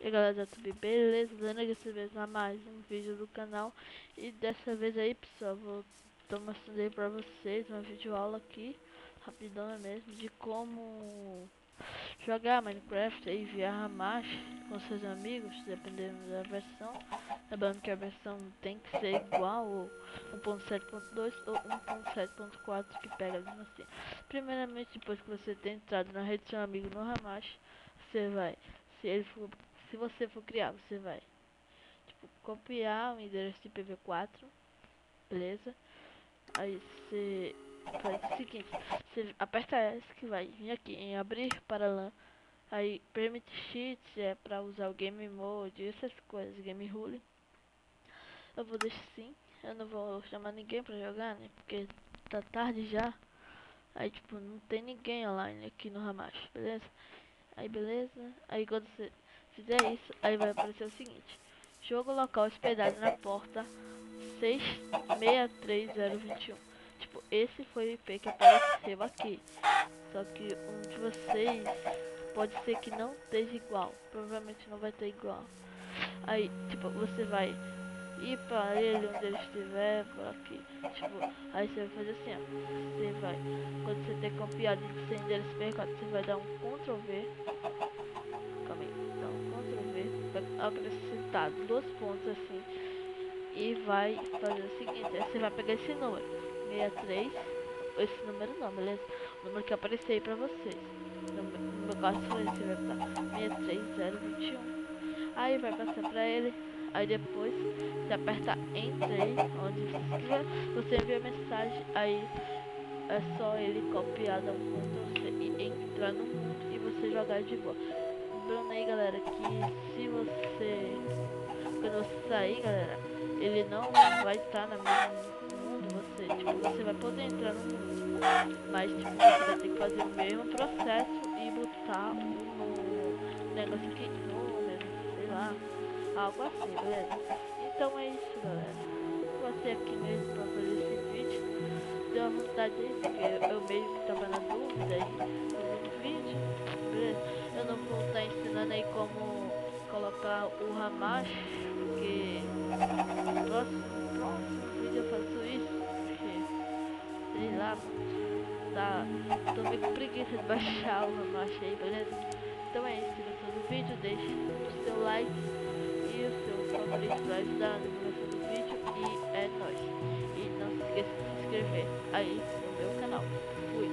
E aí galera, tudo bem? Beleza? Dando aqui dessa vez a mais um vídeo do canal. E dessa vez aí, pessoal, tô mostrando aí pra vocês uma videoaula aqui, rapidona mesmo, de como jogar Minecraft e via Hamash com seus amigos, dependendo da versão. Lembrando que a versão tem que ser igual ou 1.7.2 ou 1.7.4 que pega mesmo assim. Primeiramente, depois que você tem entrado na rede do seu amigo no Hamash, você vai, se ele for se você for criar, você vai tipo, copiar o endereço de IPv4, beleza? Aí você faz o seguinte, você aperta S que vai vir aqui em abrir para LAN. Aí permite cheats é para usar o game mode, essas coisas, game rule. Eu vou deixar sim, eu não vou chamar ninguém para jogar, né? Porque tá tarde já. Aí tipo, não tem ninguém online aqui no Hamash, beleza? Aí beleza, aí quando você fizer isso, aí vai aparecer o seguinte: jogo local hospedado na porta 663021. Tipo, esse foi o IP que apareceu aqui. Só que um de vocês pode ser que não esteja igual. Provavelmente não vai ter igual. Aí, tipo, você vai ir para ele onde ele estiver, por aqui. Tipo, aí você vai fazer assim, ó. Você vai, quando você ter copiado de seu endereço IPv4, você vai dar um Ctrl V. Calma aí, dá um Ctrl V, vai acrescentar dois pontos assim e vai fazer o seguinte, aí você vai pegar esse número, 63, esse número não, beleza? O número que apareceu aí pra vocês. No meu caso foi esse, vai botar 63021. Aí vai passar pra ele, aí depois você aperta Enter aí, onde você quiser, você envia a mensagem, aí é só ele copiar, dar um Ctrl C e entrar no mundo e você jogar de boa. Lembrando aí, galera, que se você, quando você sair, galera, ele não vai estar no mesmo mundo, você, tipo, você vai poder entrar no mundo, mas, tipo, você vai ter que fazer o mesmo processo e botar no negócio aqui, número, sei lá, algo assim, beleza? Então é isso, galera. Você aqui mesmo pra fazer esse vídeo, deu uma vontade aí, porque eu mesmo que tava na dúvida e fiz um vídeo, beleza? Eu não vou estar ensinando aí como colocar o Hamash, porque no próximo vídeo eu faço isso, porque, sei lá, mano, tô meio com preguiça de baixar o Hamash aí, beleza? Então é isso, se gostou do vídeo, deixe o seu like e o seu favorito para ajudar na divulgação do vídeo, e é nóis. E não se esqueça de se inscrever aí no meu canal. Fui!